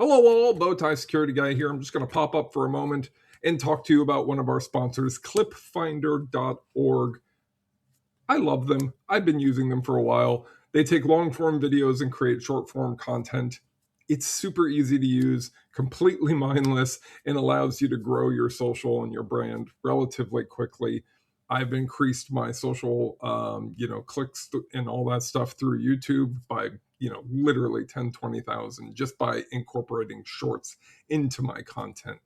Hello all, BowTieSecurityGuy here. I'm just going to pop up for a moment and talk to you about one of our sponsors, clipfinder.org. I love them. I've been using them for a while. They take long-form videos and create short-form content. It's super easy to use, completely mindless, and allows you to grow your social and your brand relatively quickly. I've increased my social, clicks and all that stuff through YouTube by, literally 10, 20,000 just by incorporating shorts into my content.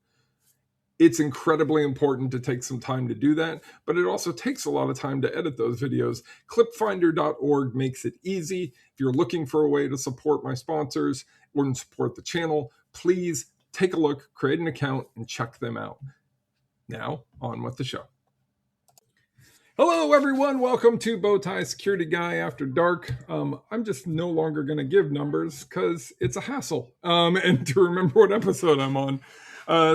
It's incredibly important to take some time to do that, but it also takes a lot of time to edit those videos. Clipfinder.org makes it easy. If you're looking for a way to support my sponsors or support the channel, please take a look, create an account, and check them out. Now, on with the show. Hello, everyone. Welcome to BowTieSecurityGuy After Dark. I'm just no longer going to give numbers because it's a hassle and to remember what episode I'm on.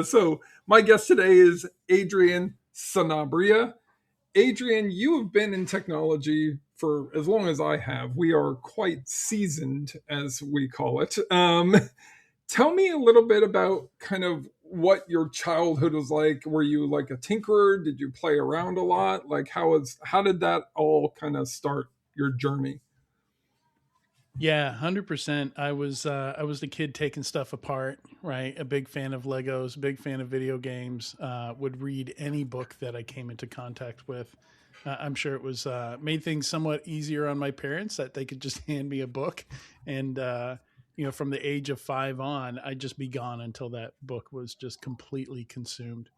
So my guest today is Adrian Sanabria. Adrian, you have been in technology for as long as I have. We are quite seasoned, as we call it. Tell me a little bit about kind of what your childhood was like. Were you like a tinkerer? Did you play around a lot? Like how did that all kind of start your journey? Yeah, 100%. I was the kid taking stuff apart, right? A big fan of Legos, big fan of video games. Would read any book that I came into contact with. I'm sure it was made things somewhat easier on my parents that they could just hand me a book, and from the age of 5 on, I'd just be gone until that book was just completely consumed.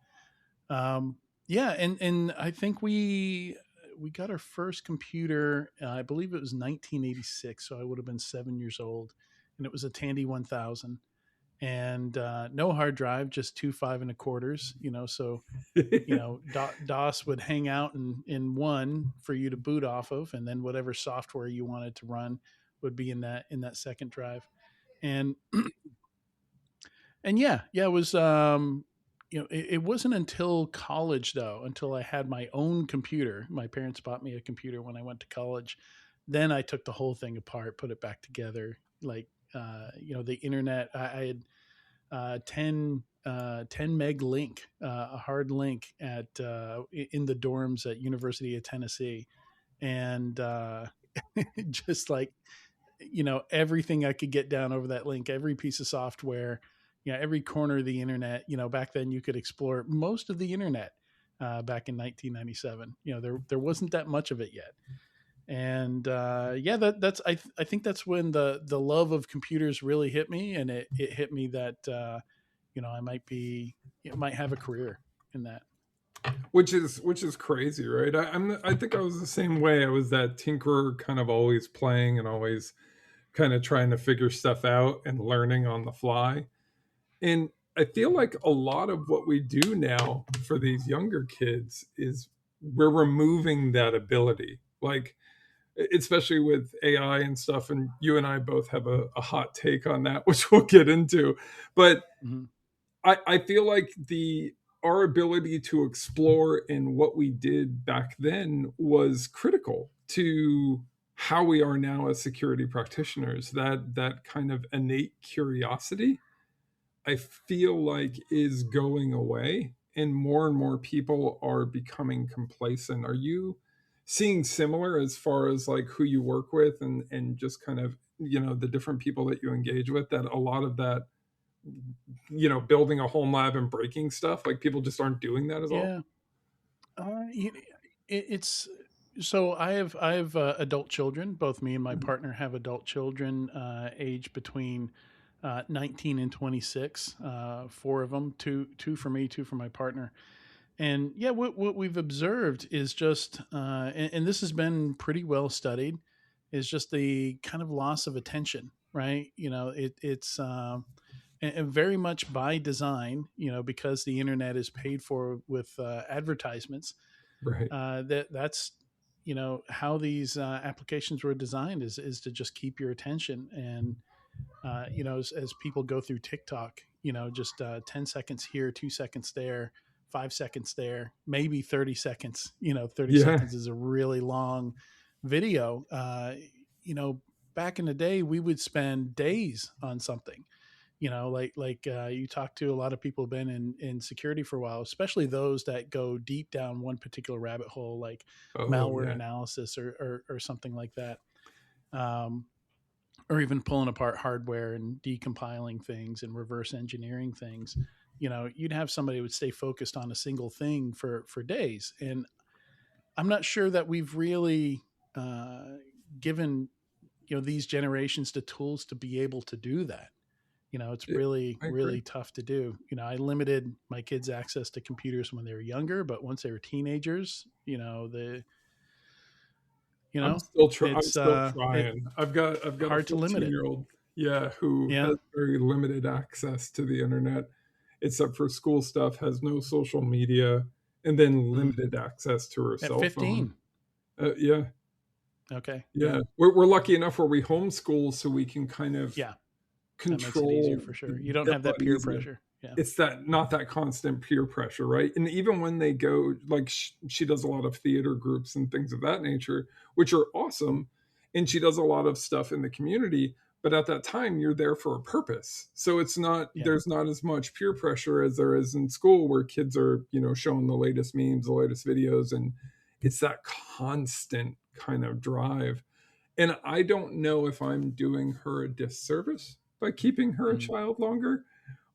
Yeah, and I think we got our first computer. I believe it was 1986, so I would have been 7 years old, and it was a Tandy 1000, and no hard drive, just two 5 and a quarters. So DOS would hang out in one for you to boot off of, and then whatever software you wanted to run would be in that second drive, and yeah, it was it wasn't until college though, until I had my own computer. My parents bought me a computer when I went to college. Then I took the whole thing apart, put it back together. Like the internet. I had 10 meg link, a hard link at in the dorms at University of Tennessee, and just like everything I could get down over that link, every piece of software, every corner of the internet. Back then you could explore most of the internet. Back in 1997, there wasn't that much of it yet, and yeah, I think that's when the love of computers really hit me, and it hit me that I might have a career in that. Which is crazy, right? I think I was the same way. I was that tinkerer, kind of always playing and always kind of trying to figure stuff out and learning on the fly. And I feel like a lot of what we do now for these younger kids is we're removing that ability. Like, especially with AI and stuff. And you and I both have a hot take on that, which we'll get into. But Mhm. I feel like our ability to explore in what we did back then was critical to how we are now as security practitioners. That kind of innate curiosity, I feel like, is going away, and more people are becoming complacent. Are you seeing similar as far as like who you work with and just kind of the different people that you engage with, that a lot of that building a home lab and breaking stuff, like people just aren't doing that at all? Yeah. It's so I have adult children. Both me and my partner have adult children, age between 19 and 26. Four of them, two for me, two for my partner. And yeah, what we've observed is just, and this has been pretty well studied, is just the kind of loss of attention, right? And very much by design, because the internet is paid for with advertisements. Right. That's how these applications were designed is to just keep your attention. And as people go through TikTok, just 10 seconds here, 2 seconds there, 5 seconds there, maybe 30 seconds. 30 Yeah. seconds is a really long video. Back in the day, we would spend days on something. You talk to a lot of people who've been in security for a while, especially those that go deep down one particular rabbit hole, like Oh malware yeah, analysis or something like that. Um, or even pulling apart hardware and decompiling things and reverse engineering things. You'd have somebody who would stay focused on a single thing for days. And I'm not sure that we've really uh, given these generations the tools to be able to do that. It's yeah, really I agree. really tough to do. I limited my kids access to computers when they were younger, but once they were teenagers, I'm it's still it trying. I've got a hard to limit 14 it. year old, yeah, who Yeah. has very limited access to the internet, except for school stuff. Has no social media, and then Mm. limited access to her At cell phone. 15. Yeah, Okay. yeah. Yeah. We're lucky enough where we homeschool, so we can kind of Yeah. That makes it easier control for the sure. You don't a have that lot peer easier. pressure. Yeah. It's that not that constant peer pressure, right? And even when they go, like she does a lot of theater groups and things of that nature, which are awesome, and she does a lot of stuff in the community. But at that time, you're there for a purpose, so it's not Yeah. there's not as much peer pressure as there is in school, where kids are showing the latest memes, the latest videos, and it's that constant kind of drive. And I don't know if I'm doing her a disservice by keeping her a Mm. child longer,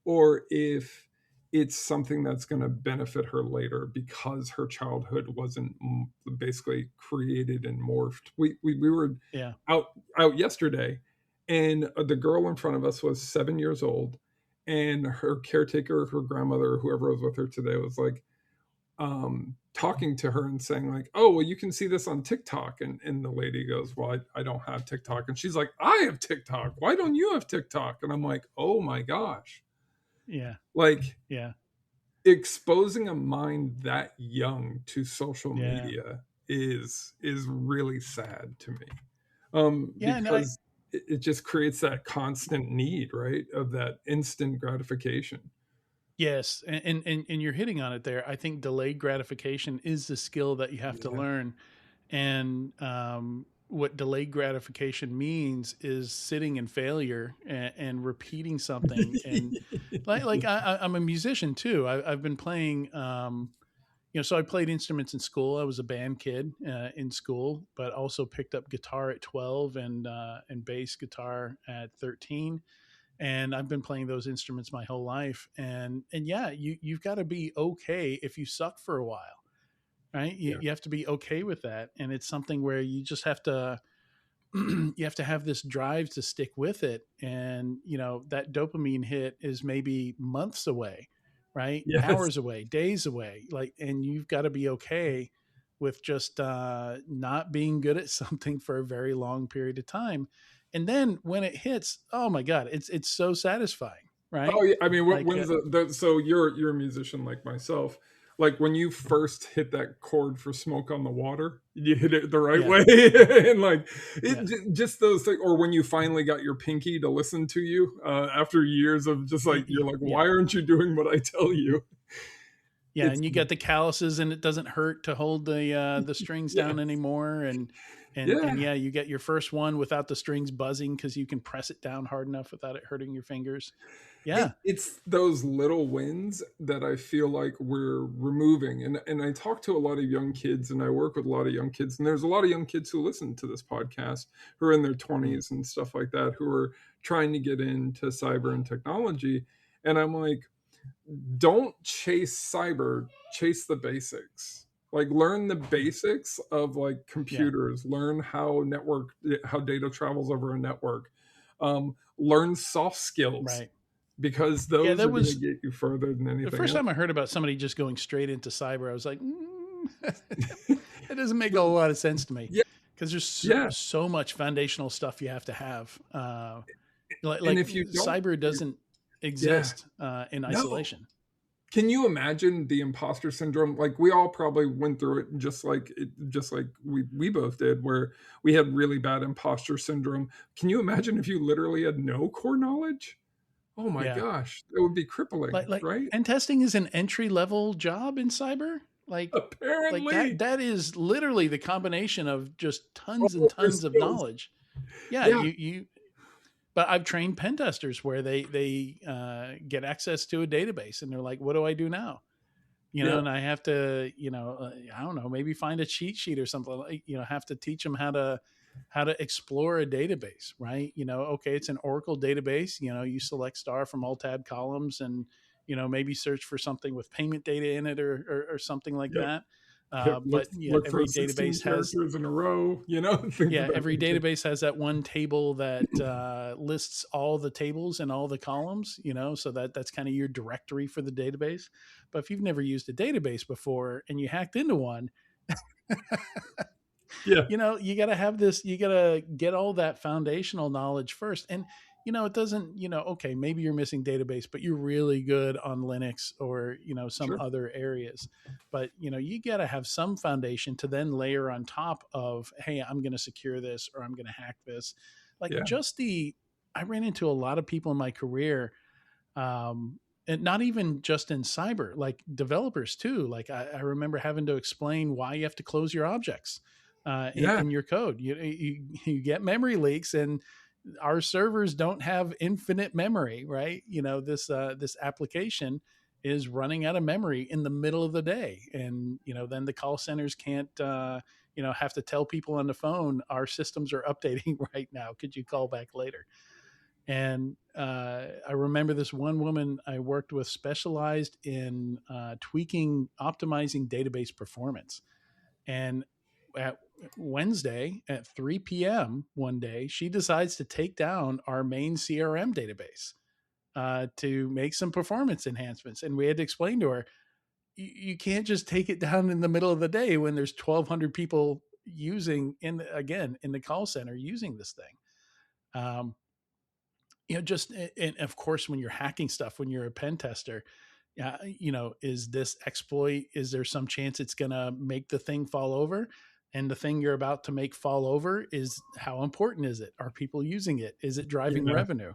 or if it's something that's going to benefit her later because her childhood wasn't basically created and morphed. We were Yeah. out yesterday, and the girl in front of us was 7 years old, and her caretaker, her grandmother, whoever was with her today, was like, talking to her and saying like, oh, well, you can see this on TikTok. And the lady goes, well, I don't have TikTok. And she's like, I have TikTok. Why don't you have TikTok? And I'm like, oh my gosh. Yeah. Like, Yeah. exposing a mind that young to social Yeah. media is really sad to me, Yeah. And because it just creates that constant need, right, of that instant gratification. yes. And you're hitting on it there. I think delayed gratification is the skill that you have to Yeah. learn. And what delayed gratification means is sitting in failure and repeating something. And I'm a musician too. I've been playing, so I played instruments in school. I was a band kid in school, but also picked up guitar at 12 and bass guitar at 13. And I've been playing those instruments my whole life. And yeah, you've got to be okay if you suck for a while, right? Yeah. You have to be okay with that. And it's something where you just have to you have to have this drive to stick with it. And that dopamine hit is maybe months away, right? Yes. Hours away, days away. And you've got to be okay with just not being good at something for a very long period of time. And then when it hits, oh my god, it's so satisfying, right? Oh yeah, I mean, Like when's so you're a musician like myself. Like when you first hit that chord for "Smoke on the Water," you hit it the right yeah, way, and like yeah, just those things. Or when you finally got your pinky to listen to you after years of just like you're like, yeah. why aren't you doing what I tell you? Yeah, It's and you get the calluses, and it doesn't hurt to hold the strings yeah, down anymore, and yeah. yeah, you get your first one without the strings buzzing because you can press it down hard enough without it hurting your fingers. Yeah, It's those little wins that I feel like we're removing. And I talk to a lot of young kids, and I work with a lot of young kids, and there's a lot of young kids who listen to this podcast who are in their mm, 20s and stuff like that, who are trying to get into cyber and technology. And I'm like, don't chase cyber, chase the basics. Like learn the mm, basics of like yeah, computers, learn how data travels over a network, learn soft skills, right. because Yeah, those that are going to was get you further than the anything first else. time I heard about somebody just going straight into cyber. I was like, that doesn't make a lot of sense to me Yeah, because there's so, yeah. so much foundational stuff you have to have. And Like if you don't, cyber doesn't yeah, exist in no. isolation. Can you imagine the imposter syndrome? Like we all probably went through it, just like we both did, where we had really bad imposter syndrome. Can you imagine if you literally had no core knowledge? Oh my Yeah. gosh, it would be crippling, Like right? pen testing is an entry level job in cyber. Like Apparently. that is literally the combination of just tons and Oh, there's tons of skills. knowledge. Yeah, Yeah, you But I've trained pen testers where they get access to a database and they're like, what do I do now? Yeah. And I have to, I don't know, maybe find a cheat sheet or something, like, have to teach them how to explore a database, right? Okay, it's an Oracle database. You select star from all tab columns, and maybe search for something with payment data in it, or something like Yep. that. Yep. But Look for every 16 database has characters in a row, things of yeah, that every nature. database has that one table that lists all the tables and all the columns, so that's kind of your directory for the database. But if you've never used a database before and you hacked into one, Yeah. you got to have this, you got to get all that foundational knowledge first. And it doesn't, okay, maybe you're missing database, but you're really good on Linux or some Sure. other areas. But you got to have some foundation to then layer on top of, hey, I'm going to secure this, or I'm going to hack this. Like, Yeah. I ran into a lot of people in my career, and not even just in cyber, like developers too. Like, I remember having to explain why you have to close your objects Yeah. in your code. You get memory leaks, and our servers don't have infinite memory, right? This application is running out of memory in the middle of the day, and then the call centers can't have to tell people on the phone, our systems are updating right now, could you call back later? And I remember this one woman I worked with specialized in tweaking, optimizing database performance. And at Wednesday at 3 p.m. one day, she decides to take down our main CRM database to make some performance enhancements. And we had to explain to her, you can't just take it down in the middle of the day when there's 1,200 people using in the call center using this thing. Um, just, and of course, when you're hacking stuff, when you're a pen tester, yeah, is this exploit, is there some chance it's going to make the thing fall over? And the thing you're about to make fall over, is how important is it? Are people using it? Is it driving Yeah. revenue?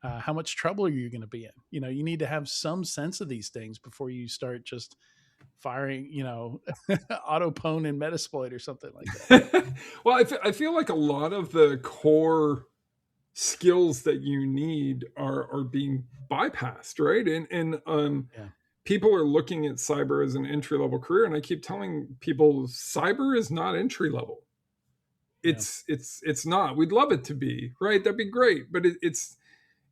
How much trouble are you going to be in? You need to have some sense of these things before you start just firing, autopwn and metasploit or something like that. Well, I feel like a lot of the core skills that you need are being bypassed, right? And Yeah. people are looking at cyber as an entry level career, and I keep telling people cyber is not entry level. Yeah. It's not. We'd love it to be, right? That'd be great, but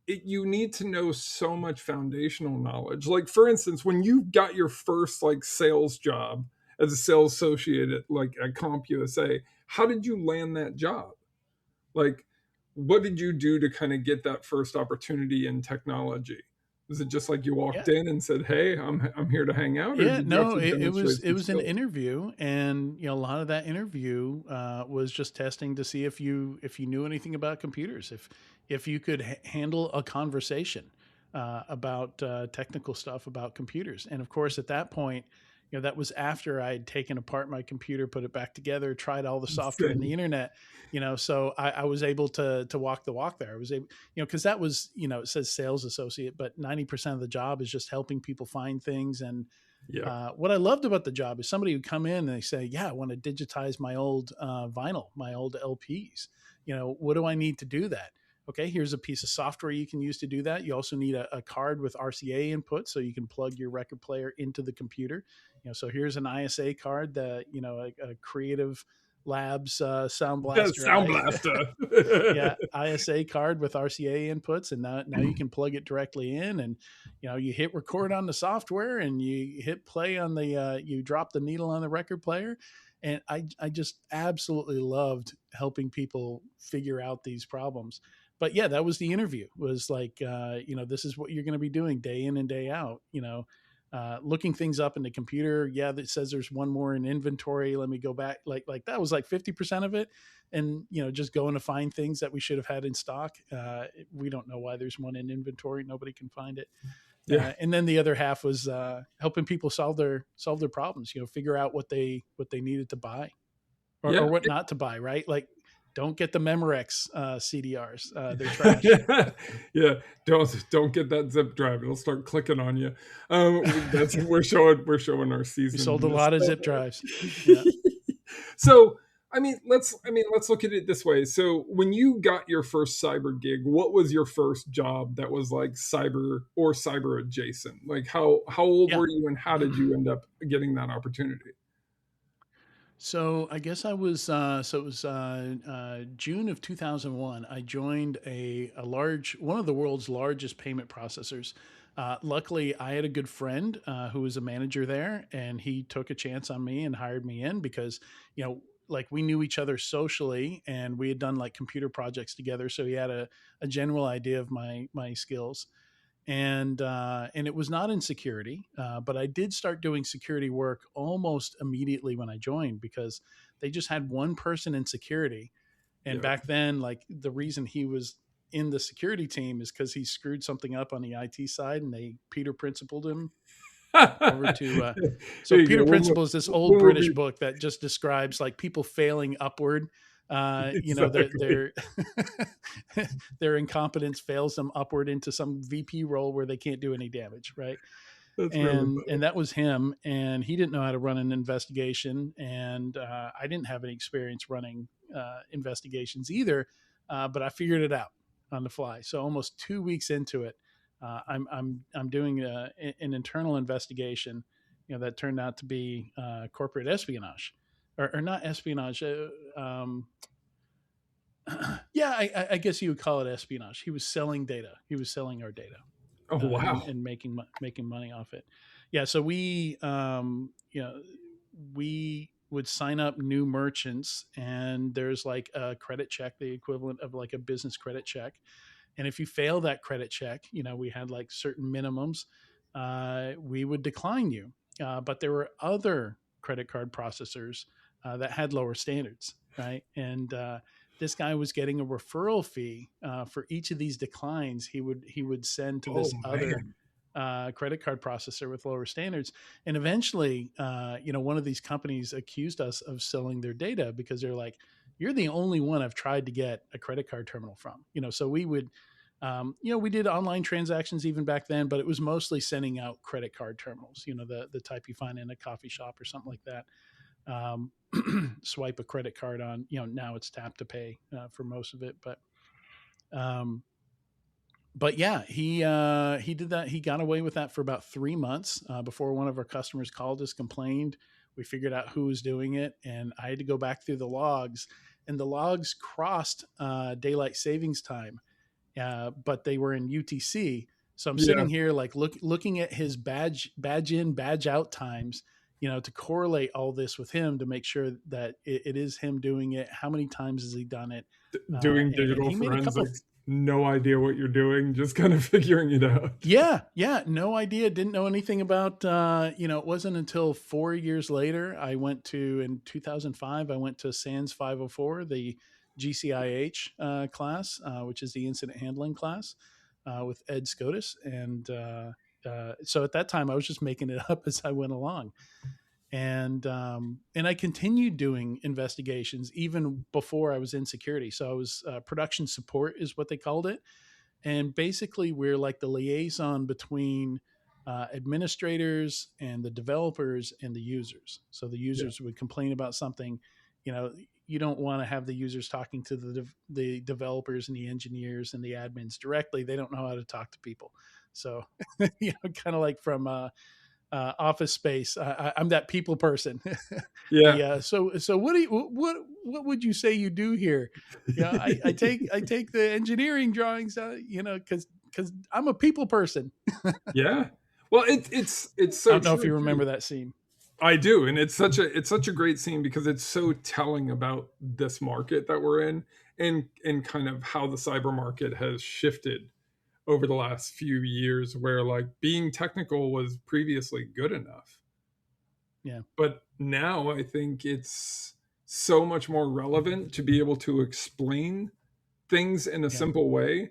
you need to know so much foundational knowledge. Like, for instance, when you got your first like sales job as a sales associate at CompUSA, how did you land that job? Like, what did you do to kind of get that first opportunity in technology? Was it just like you walked Yeah. in and said, "Hey, I'm here to hang out," or Yeah, did you have no, to it was demonstrate it some was an skills? interview, and a lot of that interview was just testing to see if you knew anything about computers, if you could handle a conversation about technical stuff about computers. And of course, at that point, that was after I'd taken apart my computer, put it back together, tried all the software and the Same. internet. So I was able to walk the walk there. I was able, because that was, it says sales associate, but 90% of the job is just helping people find things. And Yeah. what I loved about the job is somebody would come in and they say, "Yeah, I want to digitize my old vinyl, my old LPs. What do I need to do that?" Okay, here's a piece of software you can use to do that. You also need a card with RCA input so you can plug your record player into the computer. So here's an ISA card that, a Creative Labs Sound Yeah, Blaster Sound Blaster. yeah, ISA card with RCA inputs, and now you can plug it directly in, and you hit record on the software, and you hit play on the you drop the needle on the record player. And I just absolutely loved helping people figure out these problems. But yeah, that was the interview, was like, this is what you're going to be doing day in and day out. Looking things up in the computer. Yeah, that says there's one more in inventory. Let me go back. Like that was like 50% of it. And just going to find things that we should have had in stock. We don't know why there's one in inventory. Nobody can find it. Yeah. And then the other half was helping people solve their problems. Figure out what they needed to buy, or Yeah. what not to buy. Right? Like, don't get the Memorex CDRs. They're trash. Yeah, don't get that zip drive. It'll start clicking on you. We're showing our We sold a seasonedness. lot of zip drives. Yeah. So let's look at it this way. So when you got your first cyber gig, what was your first job that was like cyber or cyber adjacent? Like how old Yeah. were you and how did you end up getting that opportunity? So I guess I was so it was June of 2001. I joined a large one of the world's largest payment processors. Luckily, I had a good friend who was a manager there, and he took a chance on me and hired me in because like we knew each other socially, and we had done like computer projects together. So he had a general idea of my skills, and it was not in security, but I did start doing security work almost immediately when I joined because they just had one person in security, and Yeah. back then, like the reason he was in the security team is because he screwed something up on the IT side, and they Peter Principled him over to so There you Peter go. Principle is this old One more British beat. book that just describes like people failing upward. Exactly. Their their incompetence fails them upward into some VP role where they can't do any damage, right? That's really And funny. that was him, and he didn't know how to run an investigation, and I didn't have any experience running investigations either, but I figured it out on the fly. So almost 2 weeks into it, I'm doing an internal investigation, that turned out to be corporate espionage, or not espionage. Yeah, I guess you would call it espionage. He was selling data. He was selling our data, Oh wow. and making money off it. Yeah, so we would sign up new merchants, and there's like a credit check, the equivalent of like a business credit check, and if you fail that credit check, we had like certain minimums, we would decline you. But there were other credit card processors that had lower standards, right? And this guy was getting a referral fee for each of these declines. He would send to Oh this other man. credit card processor with lower standards. And eventually, one of these companies accused us of selling their data because they're like, "You're the only one I've tried to get a credit card terminal from." So we would, we did online transactions even back then, but it was mostly sending out credit card terminals. The type you find in a coffee shop or something like that. Um, Swipe a credit card on. Now it's tap to pay for most of it, um, but yeah, he did that. He got away with that for about 3 months before one of our customers called us, complained. We figured out who was doing it, and I had to go back through the logs, and the logs crossed daylight savings time, but they were in UTC. So I'm Yeah. sitting here like looking at his badge in, badge out times, to correlate all this with him to make sure that it is him doing it. How many times has he done it? Doing And digital he made a couple. forensics, no idea what you're doing, just kind of figuring it out. Yeah, no idea. Didn't know anything about. It wasn't until 4 years later I went to in 2005. I went to SANS 504, the GCIH class, which is the incident handling class, with Ed Scotus, and so at that time I was just making it up as I went along, and I continued doing investigations even before I was in security. So I was production support is what they called it, and basically we're like the liaison between administrators and the developers and the users. So the Yeah. users would complain about something. You don't want to have the users talking to the developers and the engineers and the admins directly. They don't know how to talk to people. So kind of like from Office Space. I'm that people person. Yeah. So what do you what would you say you do here? I take the engineering drawings, because I'm a people person. Yeah. Well, it's I so don't know if true you too. remember that scene. I do, and it's such a great scene because it's so telling about this market that we're in, and kind of how the cyber market has shifted over the last few years, where like being technical was previously good enough, Yeah, but now I think it's so much more relevant to be able to explain things in a yeah, simple way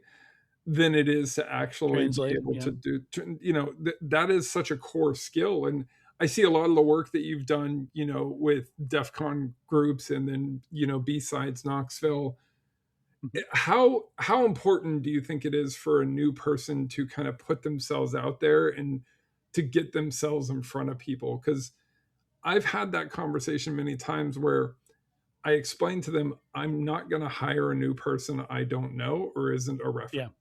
than it is to actually be translate. able Yeah. to do, that is such a core skill. And I see a lot of the work that you've done, with DEF CON groups, and then, B-Sides Knoxville. Mhm. How important do you think it is for a new person to kind of put themselves out there and to get themselves in front of people? Because I've had that conversation many times where I explained to them, I'm not going to hire a new person I don't know or isn't a Yeah. reference.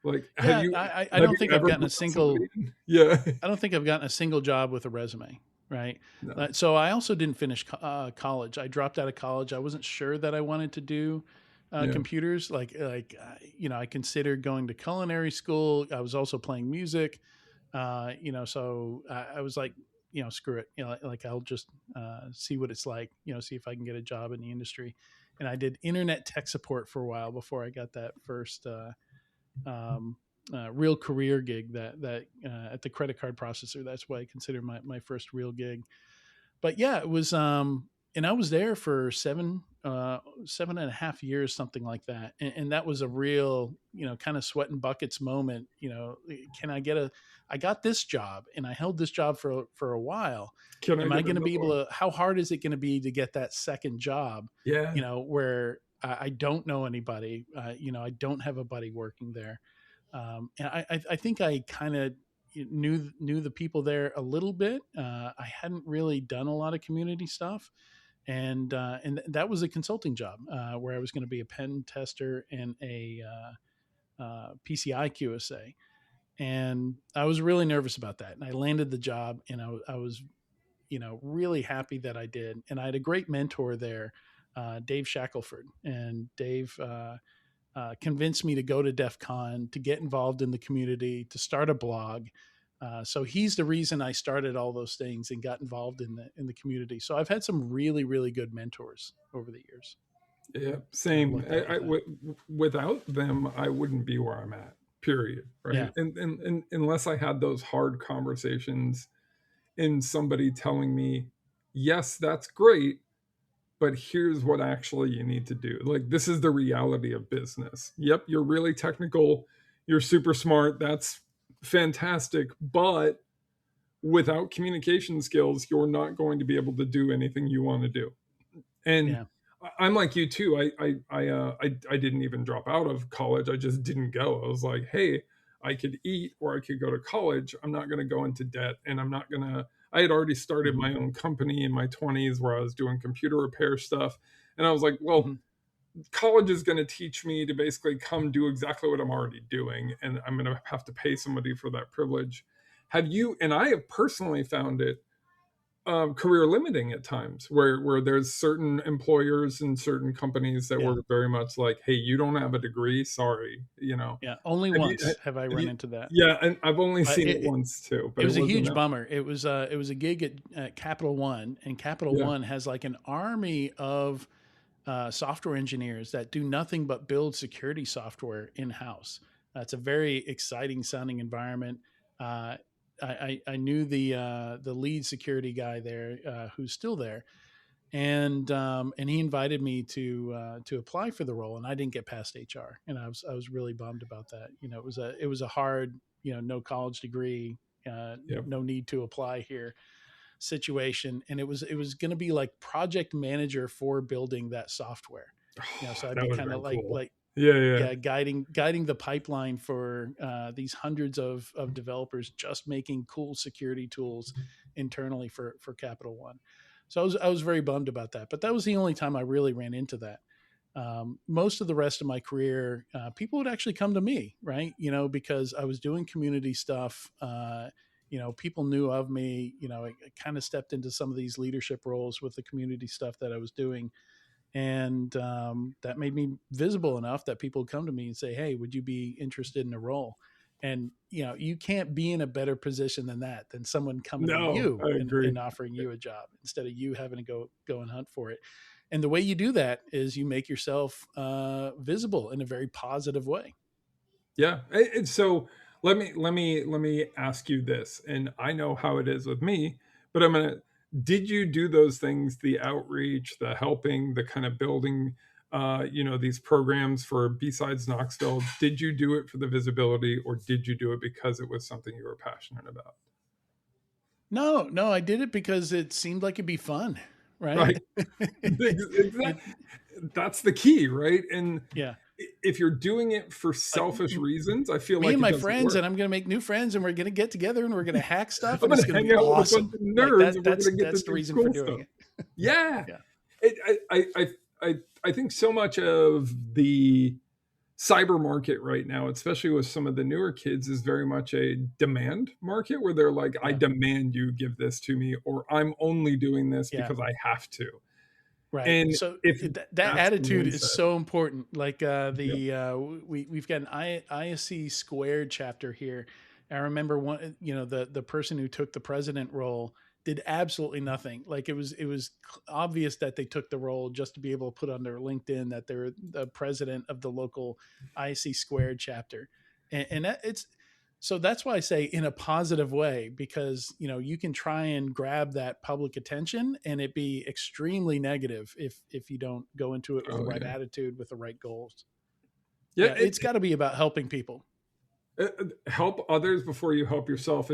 Like, Yeah. I have don't you think I've ever gotten a brought somebody single, in? Yeah. I don't think I've gotten a single job with a resume. Right. No. So I also didn't finish college. I dropped out of college. I wasn't sure that I wanted to do Yeah. computers. I considered going to culinary school. I was also playing music. So I was like, screw it. Like I'll just see what it's like. See if I can get a job in the industry. And I did internet tech support for a while before I got that first um, real career gig that at the credit card processor. That's what I consider my first real gig. But yeah, it was and I was there for 7.5 years, something like that. And that was a real, kind of sweat and buckets moment. Can I get I got this job and I held this job for a while. Can I Am I get going to another be able one? to, how hard is it going to be to get that second job, Yeah. where I don't know anybody, I don't have a buddy working there. And I think I kind of knew the people there a little bit. I hadn't really done a lot of community stuff, and that was a consulting job where I was going to be a pen tester and a PCI QSA, and I was really nervous about that. And I landed the job, and I was really happy that I did. And I had a great mentor there, Dave Shackelford, and Dave. Convinced me to go to DEF CON, to get involved in the community, to start a blog. So he's the reason I started all those things and got involved in the community. So I've had some really, really good mentors over the years. Yeah. I'm Same. lucked out with that. Without them, I wouldn't be where I'm at. Period. Right. Yeah, And unless I had those hard conversations and somebody telling me, yes, that's great, but here's what actually you need to do. Like, this is the reality of business. Yep, you're really technical, you're super smart, that's fantastic, but without communication skills, you're not going to be able to do anything you want to do. And yeah, I'm like you too. I didn't even drop out of college. I just didn't go. I was like, hey, I could eat or I could go to college. I'm not going to go into debt, and I'm not going to. I had already started hmm my own company in my 20s where I was doing computer repair stuff, and I was like, well, hmm college is going to teach me to basically come do exactly what I'm already doing, and I'm going to have to pay somebody for that privilege. Have you? And I have personally found it career limiting at times where there's certain employers and certain companies that yeah, were very much like, hey, you don't have a degree, sorry, yeah. Only have you once have I have run you into that. yeah, and I've only But seen it once too, it but it was a wasn't huge enough. bummer. It was a gig at Capital One, and Capital Yeah. One has like an army of software engineers that do nothing but build security software in house. It's a very exciting sounding environment. Uh, I knew the lead security guy there, who's still there, and he invited me to apply for the role, and I didn't get past HR, and I was really bummed about that. It was a hard, no college degree, Yep. no need to apply here situation, and it was going to be like project manager for building that software. So I'd That be would have kind of been like cool. like Yeah, yeah. yeah, guiding the pipeline for these hundreds of developers just making cool security tools internally for Capital One. So I was very bummed about that, but that was the only time I really ran into that. Most of the rest of my career, people would actually come to me, right? Because I was doing community stuff. People knew of me. I kind of stepped into some of these leadership roles with the community stuff that I was doing, and that made me visible enough that people would come to me and say, "Hey, would you be interested in a role?" And you can't be in a better position than someone coming to No, you I and, agree. and offering you a job instead of you having to go and hunt for it. And the way you do that is you make yourself visible in a very positive way. Yeah. And so let me ask you this, and I know how it is with me, but I'm gonna. Did you do those things, the outreach, the helping, the kind of building, these programs for besides Knoxville? Did you do it for the visibility, or did you do it because it was something you were passionate about? No, no, I did it because it seemed like it'd be fun, right? Right. it That's the key, right? And yeah. if you're doing it for Like selfish reasons, I feel me like and it my doesn't friends, work. and I'm going to make new friends, and we're going to get together, and we're going to hack stuff, I'm and it's gonna going to hang be out with a bunch awesome. of Like nerds and we're that's gonna get to that's the do reason for cool doing stuff. it. Yeah. Yeah. I think so much of the cyber market right now, especially with some of the newer kids, is very much a demand market where they're like, I Yeah. demand you give this to me, or I'm only doing this Yeah. because I have to. Right. And So if that that's the attitude is mindset, so important. Like yep, we've got an ISC squared chapter here. I remember one, the person who took the president role did absolutely nothing. Like it was obvious that they took the role just to be able to put on their LinkedIn that they're the president of the local ISC squared chapter, and that, it's so that's why I say in a positive way, because you can try and grab that public attention and it be extremely negative if you don't go into it with the oh right yeah, attitude, with the right goals. yeah. Yeah, it's got to be about helping people. Help others before you help yourself.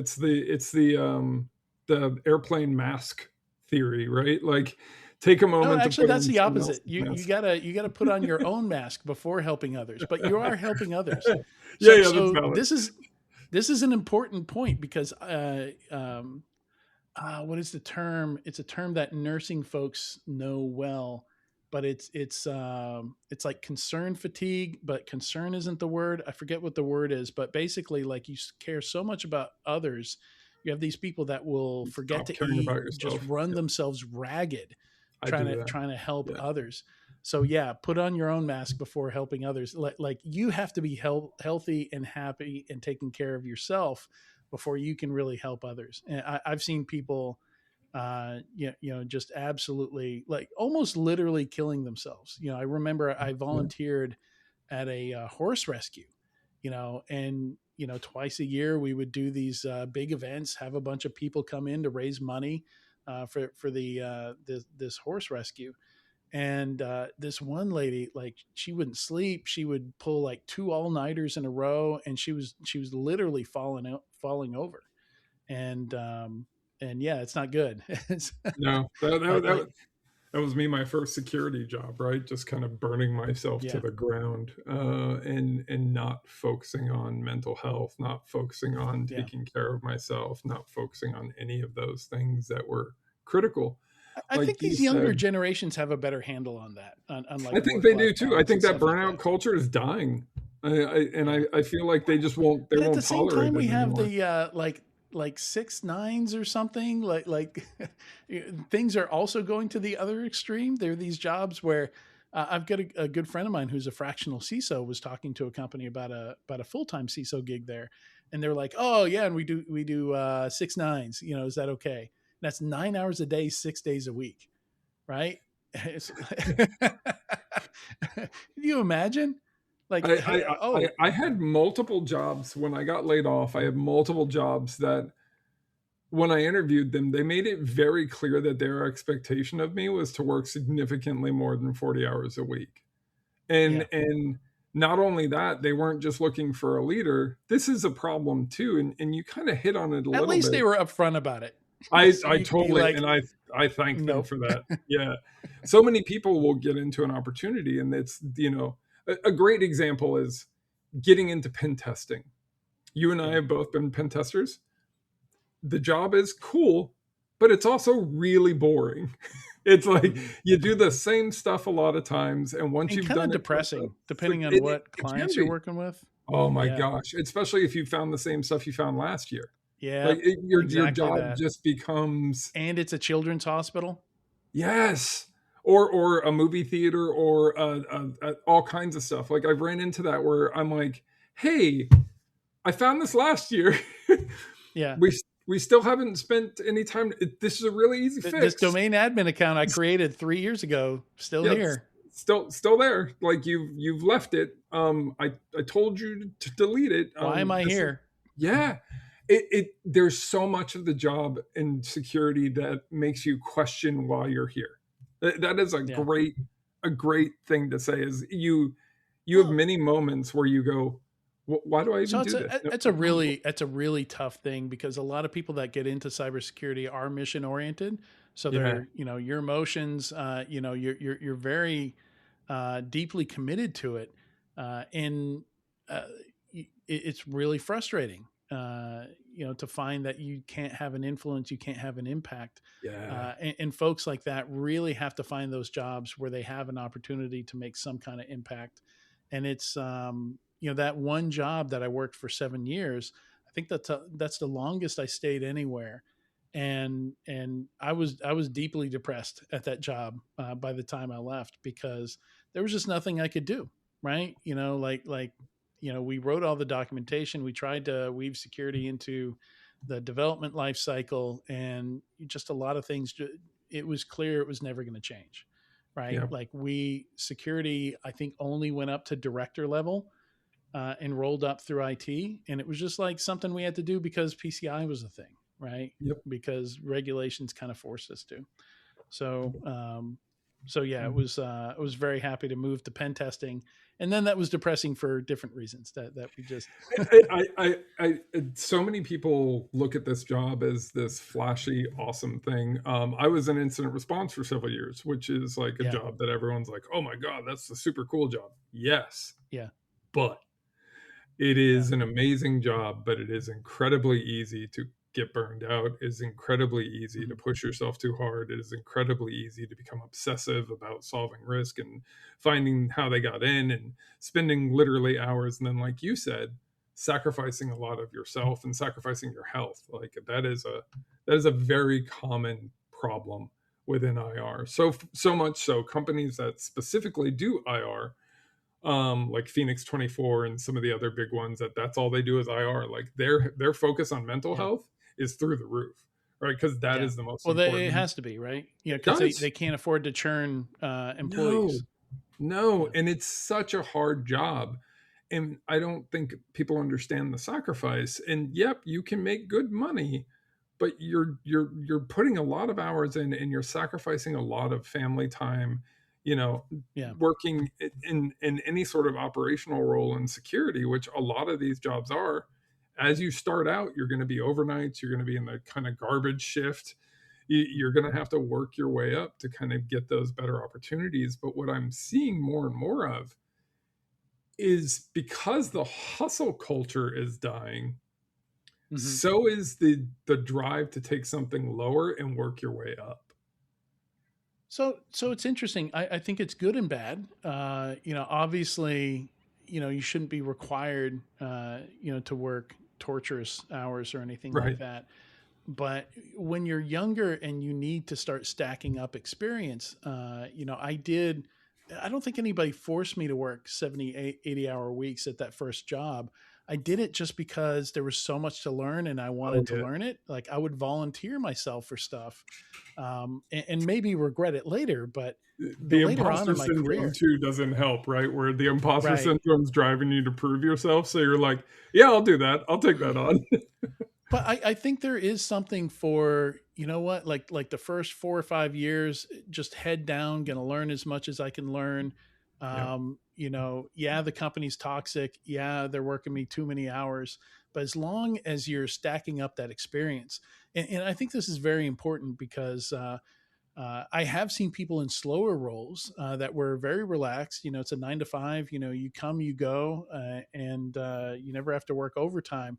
The airplane mask theory, right? Like, take a No, moment to actually put that's on the someone opposite. else's You mask. gotta put on your own mask before helping others, but you are helping others. Yeah, So yeah, that's so valid. this is an important point because what is the term? It's a term that nursing folks know well, but it's like concern fatigue, but concern isn't the word. I forget what the word is, but basically, like you care so much about others, you have these people that will forget Stop to caring eat, about just yourself. run Yep, themselves ragged, I trying do to that. trying to help Yeah, others. So yeah, put on your own mask before helping others. Like you have to be healthy and happy and taking care of yourself before you can really help others. And I've seen people just absolutely, like, almost literally killing themselves. I remember I yeah, volunteered at a horse rescue, and twice a year we would do these big events, have a bunch of people come in to raise money for this horse rescue. And this one lady, like, she wouldn't sleep. She would pull like two all-nighters in a row, and she was literally falling over. And yeah, it's not good. It's no, like like that was me, my first security job, right? Just kind of burning myself to yeah, the ground, and not focusing on mental health, not focusing on yeah. taking care of myself, not focusing on any of those things that were critical. I Like think you these younger said, generations have a better handle on that, on I like think they work life do too. I balance think and that stuff like burnout that. culture is dying. Yeah. I feel like they just won't they But at the won't same tolerate time, it we have anymore. the like 6 9s or something, like things are also going to the other extreme. There are these jobs where I've got a good friend of mine who's a fractional CISO was talking to a company about a full-time CISO gig there, and they're like, oh yeah, and we do 6 9s, is that okay? That's 9 hours a day, 6 days a week, right? Can you imagine? Like, I had multiple jobs when I got laid off. I had multiple jobs that when I interviewed them, they made it very clear that their expectation of me was to work significantly more than 40 hours a week. yeah. And not only that, they weren't just looking for a leader. This is a problem too, and you kind of hit on it a At little least bit. they were upfront about it. So I you could be totally, like, and I thank them nope. for that. Yeah. So many people will get into an opportunity, and it's, a great example is getting into pen testing. You and I Yeah. have both been pen testers. The job is cool, but it's also really boring. It's like Hmm. you do the same stuff a lot of times, and once And you've kind of done it for depressing, depending on what it can clients you're be. working with. Oh my Yeah. gosh, especially if you found the same stuff you found last year. Yeah. Like, your Exactly job that. just becomes, And it's a children's hospital. yes, or a movie theater, or all kinds of stuff. Like, I've ran into that where I'm like, "Hey, I found this last year. Yeah. we we still haven't spent any time. This is a really easy This fix. domain admin account I created 3 years ago, still Yeah, it's here. still there. Like, you've left it. I told you to delete it. Why am I This is here? Yeah. It there's so much of the job in security that makes you question why you're here. That is Yeah. a great thing to say, is you have Well, many moments where you go, Why do I even so do this?" No, it's a no, no. really tough thing because a lot of people that get into cybersecurity are mission oriented. So Yeah. they're, your emotions, you're very deeply committed to it, and uh, it's really frustrating. to find that you can't have an influence, you can't have an impact. Yeah. And folks like that really have to find those jobs where they have an opportunity to make some kind of impact. And it's, that one job that I worked for 7 years, I think that's the longest I stayed anywhere. And I was deeply depressed at that job by the time I left, because there was just nothing I could do. Right. We wrote all the documentation. We tried to weave security into the development life cycle, and just a lot of things. It was clear it was never going to change. Right. Yeah. Like, security, I think, only went up to director level and rolled up through IT. And it was just like something we had to do because PCI was a thing. Right. Yep. Because regulations kind of forced us to. So, yeah, Mhm. I was very happy to move to pen testing, and then that was depressing for different reasons that we just. So many people look at this job as this flashy, awesome thing. I was in incident response for several years, which is like a Yeah, job that everyone's like, "Oh my god, that's a super cool job." Yes, yeah, but it yeah, is an amazing job, but it is incredibly easy to get burned out. It is incredibly easy to mhm, push yourself too hard. It is incredibly easy to become obsessive about solving risk and finding how they got in and spending literally hours. And then, like you said, sacrificing a lot of yourself and sacrificing your health. Like that is a very common problem within IR. So much so companies that specifically do IR, like Phoenix 24 and some of the other big ones, that's all they do is IR. Like their focus on mental yeah, health is through the roof, right? Because that yeah. is the most Well, it important. has to be, right. It Because they does. can't afford to churn No, employees. no, Yeah, and it's such a hard job. And I don't think people understand the sacrifice. And yep, you can make good money, but you're putting a lot of hours in and you're sacrificing a lot of family time, you know, yeah, working in any sort of operational role in security, which a lot of these jobs are. As you start out, you're going to be overnights, you're going to be in the kind of garbage shift. You're going to have to work your way up to kind of get those better opportunities. But what I'm seeing more and more of is, because the hustle culture is dying, hmm. so is the drive to take something lower and work your way up. So it's interesting. I think it's good and bad. Obviously, you shouldn't be required, to work torturous hours or anything like Right. that. But when you're younger and you need to start stacking up experience, I don't think anybody forced me to work 70 80 hour weeks at that first job. I did it just because there was so much to learn and I Oh wanted to yeah. learn it. Like, I would volunteer myself for stuff, and maybe regret it later, but The later on imposter in my syndrome career. too doesn't help, right? Where the imposter Right. syndrome's driving you to prove yourself. So you're like, yeah, I'll do that. I'll take that on. But I think there is something for, what, like the first 4 or 5 years, just head down, gonna learn as much as I can learn. Yeah. Yeah, the company's toxic. Yeah, they're working me too many hours. But as long as you're stacking up that experience, and I think this is very important because I have seen people in slower roles that were very relaxed. It's a 9 to 5. You come, you go, and you never have to work overtime.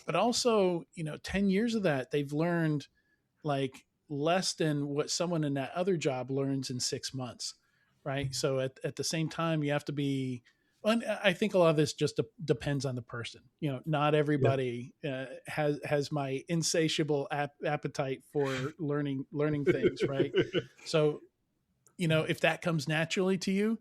But also, 10 years of that, they've learned like less than what someone in that other job learns in 6 months. Right. So at the same time, you have to be. And I think a lot of this just depends on the person. Not Yeah. everybody has my insatiable appetite for learning things. Right. So, if that comes naturally to you,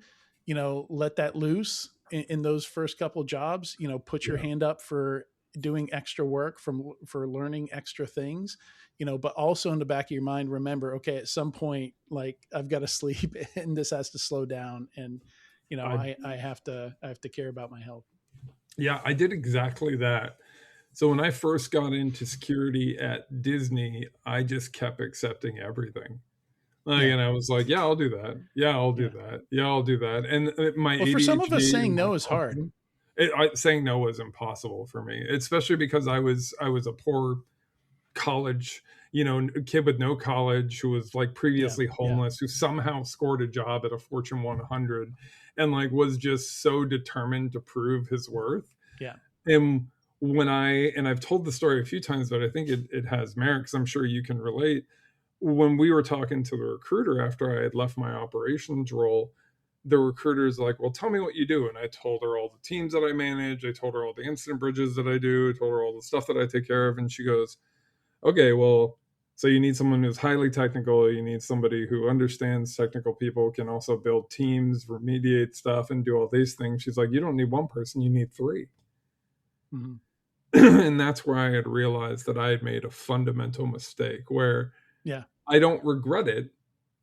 let that loose in those first couple jobs. Put your Yeah. hand up for doing extra work for learning extra things. But also in the back of your mind, remember, okay, at some point, like, I've got to sleep and this has to slow down, and I I have to care about my health. yeah, I did exactly that. So when I first got into security at Disney, I just kept accepting everything. Yeah, And I was like, yeah, I'll do that. Yeah, I'll do yeah. that. Yeah, I'll do that. And my Well, for some of us, ADHD saying and my no is hard. confidence, saying no was impossible for me, especially because I was a poor college, kid with no college who was like Yeah, previously yeah, homeless, who somehow scored a job at a Fortune 100 and like was just so determined to prove his worth. yeah. And and I've told the story a few times, but I think it has merit because I'm sure you can relate. When we were talking to the recruiter after I had left my operations role, the recruiter's like, well, tell me what you do. And I told her all the teams that I manage. I told her all the incident bridges that I do. I told her all the stuff that I take care of. And she goes, okay, well, so you need someone who's highly technical. You need somebody who understands technical people, can also build teams, remediate stuff, and do all these things. She's like, you don't need one person, you need three. Mm-hmm. And that's where I had realized that I had made a fundamental mistake where Yeah. I don't regret it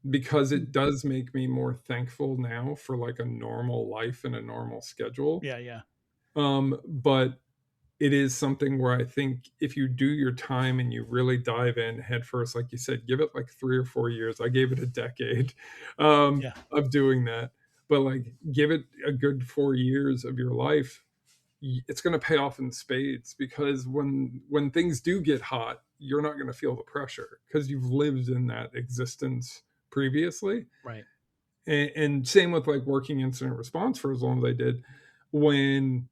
because it does make me more thankful now for like a normal life and a normal schedule. Yeah. Yeah. But it is something where I think if you do your time and you really dive in head first, like you said, give it like 3 or 4 years. I gave it a decade Yeah. of doing that, but like give it a good 4 years of your life. It's going to pay off in spades because when things do get hot, you're not going to feel the pressure because you've lived in that existence previously. Right. And same with like working incident response for as long as I did. When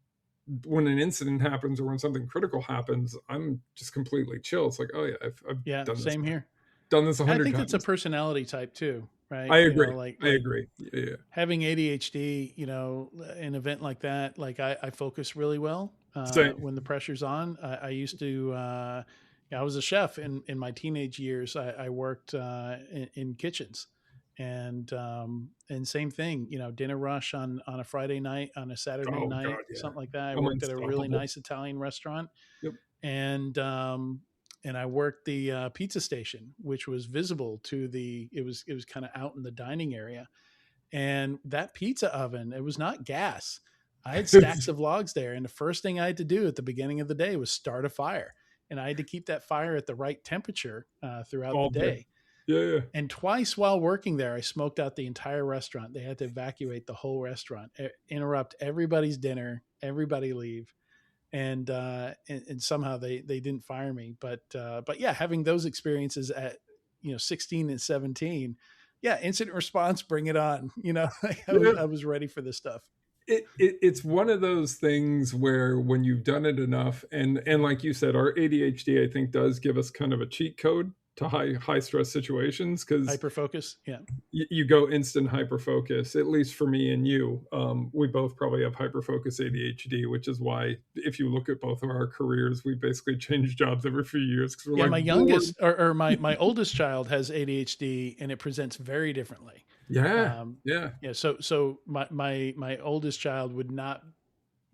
when an incident happens or when something critical happens, I'm just completely chill. It's like, oh yeah, I've Yeah. done this, Same here. done this a I hundred think it's a times. personality type too, right? I You know, agree. like I like agree. Yeah, having ADHD, you know, an event like that, like I focus really well same. when the pressure's on. I used to, I was a chef in my teenage years. I worked in kitchens, and same thing, you know, dinner rush on a Friday night, on a Saturday Oh night, god, yeah. something like that. I I'm worked at a really unstoppable. nice Italian restaurant, Yep. and I worked the pizza station, which was visible to the. It was kind of out in the dining area, and that pizza oven, it was not gas. I had stacks of logs there, and the first thing I had to do at the beginning of the day was start a fire, and I had to keep that fire at the right temperature throughout the All day. day. Yeah, yeah. And twice while working there, I smoked out the entire restaurant. They had to evacuate the whole restaurant, interrupt everybody's dinner, everybody leave, and somehow they didn't fire me. But yeah, having those experiences at 16 and 17, yeah, incident response, bring it on. Yeah. I was ready for this stuff. It's one of those things where when you've done it enough, and like you said, our ADHD I think does give us kind of a cheat code to high stress situations because Hyper focus, yeah, you go instant hyper focus. At least for me and you, we both probably have hyper focus ADHD, which is why if you look at both of our careers, we basically change jobs every few years because we're yeah. like My bored. youngest or my oldest child has ADHD, and it presents very differently. Yeah, Um, yeah. yeah, so my oldest child would not.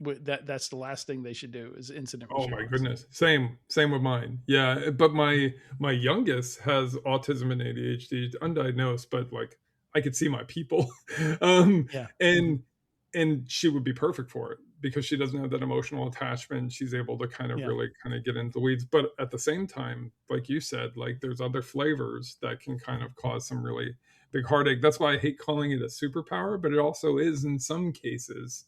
That's the last thing they should do is incident Oh my response. goodness. Same with mine. Yeah, but my youngest has autism and ADHD, undiagnosed, but like I could see my people. um Yeah, hmm, and and she would be perfect for it because she doesn't have that emotional attachment. She's able to kind of yeah, really kind of get into the weeds, but at the same time, like you said, like there's other flavors that can kind of cause some really big heartache. That's why I hate calling it a superpower, but it also is in some cases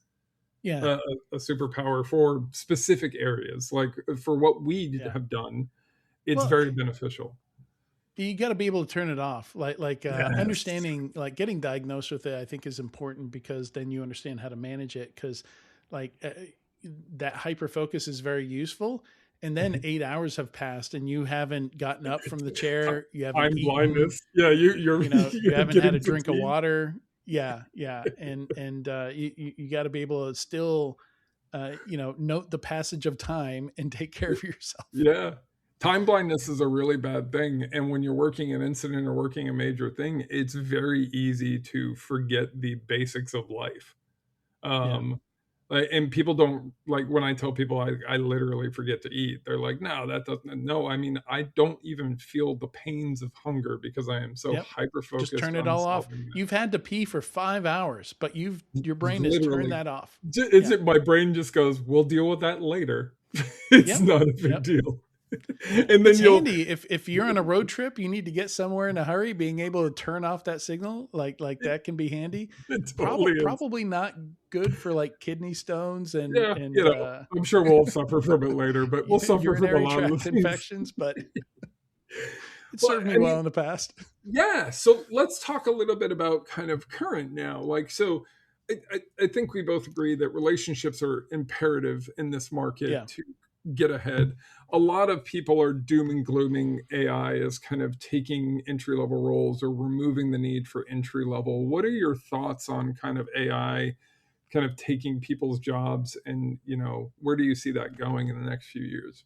yeah, a superpower for specific areas. Like for what we yeah. have done, it's Well, very beneficial. you got to be able to turn it off. Yes. Understanding, like getting diagnosed with it, I think is important because then you understand how to manage it. Because like that hyper focus is very useful. And then 8 hours have passed and you haven't gotten up from the chair. You haven't Time eaten. blindness. Yeah, you're You you're haven't had getting a drink of fatigued. water. Yeah, yeah, and you got to be able to still, note the passage of time and take care of yourself. Yeah. Time blindness is a really bad thing. And when you're working an incident or working a major thing, it's very easy to forget the basics of life. Yeah, And people don't like when I tell people I literally forget to eat. They're like, no, that doesn't. No, I mean, I don't even feel the pains of hunger because I am so yep. hyper Just focused turn it on all off. solving You've had to pee for 5 hours, but your brain has turned literally. that off. It's Yeah. my brain just goes, we'll deal with that later. It's Yep. not a big Yep. deal. And then It's you'll handy if you're on a road trip, you need to get somewhere in a hurry, being able to turn off that signal, like it, that can be handy. it totally is. Probably not good for like kidney stones and Yeah, and I'm sure we'll suffer from it later, but we'll suffer from a urinary lot of the tract things. infections, but it Well, served me I well mean, in the past. yeah, so let's talk a little bit about kind of current now. Like, so I think we both agree that relationships are imperative in this market Yeah. to get ahead. A lot of people are doom and glooming AI as kind of taking entry level roles or removing the need for entry level. What are your thoughts on kind of AI kind of taking people's jobs, and where do you see that going in the next few years?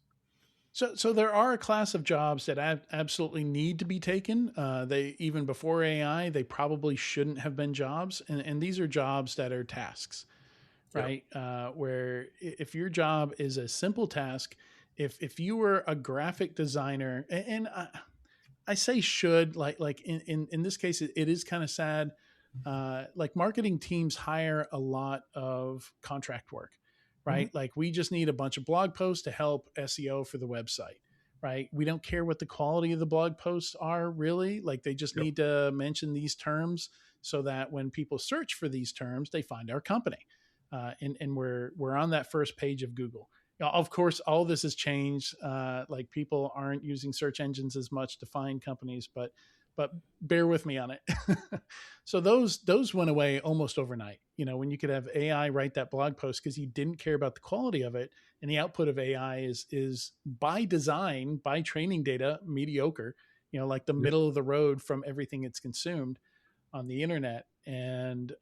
So there are a class of jobs that absolutely need to be taken. They even before AI, they probably shouldn't have been jobs, and these are jobs that are tasks, Yeah. right? Where if your job is a simple task, if you were a graphic designer, I say should like in this case it is kind of sad. Like marketing teams hire a lot of contract work, Mhm. right? Like we just need a bunch of blog posts to help SEO for the website, right? We don't care what the quality of the blog posts are really. Like they just Yep. need to mention these terms so that when people search for these terms, they find our company, and we're on that first page of Google. Now, of course, all this has changed. Like people aren't using search engines as much to find companies, but bear with me on it. So those went away almost overnight. When you could have AI write that blog post because you didn't care about the quality of it, and the output of AI is by design, by training data, mediocre. Like the Yep. middle of the road from everything it's consumed on the internet. And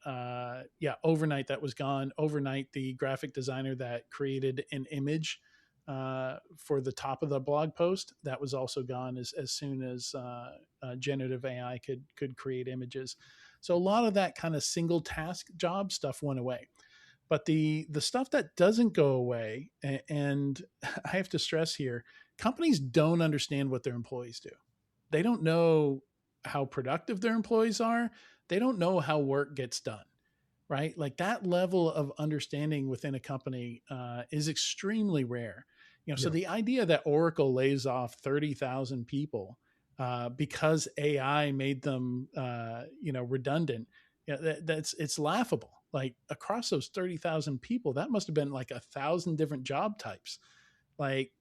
yeah, overnight that was gone. Overnight, the graphic designer that created an image for the top of the blog post, that was also gone as soon as generative AI could create images. So a lot of that kind of single task job stuff went away. But the stuff that doesn't go away, and I have to stress here, companies don't understand what their employees do. They don't know how productive their employees are. They don't know how work gets done, right? Like that level of understanding within a company is extremely rare. So Yep. the idea that Oracle lays off 30,000 people because AI made them, redundant, that's it's laughable. Like across those 30,000 people, that must have been like 1,000 different job types. Like,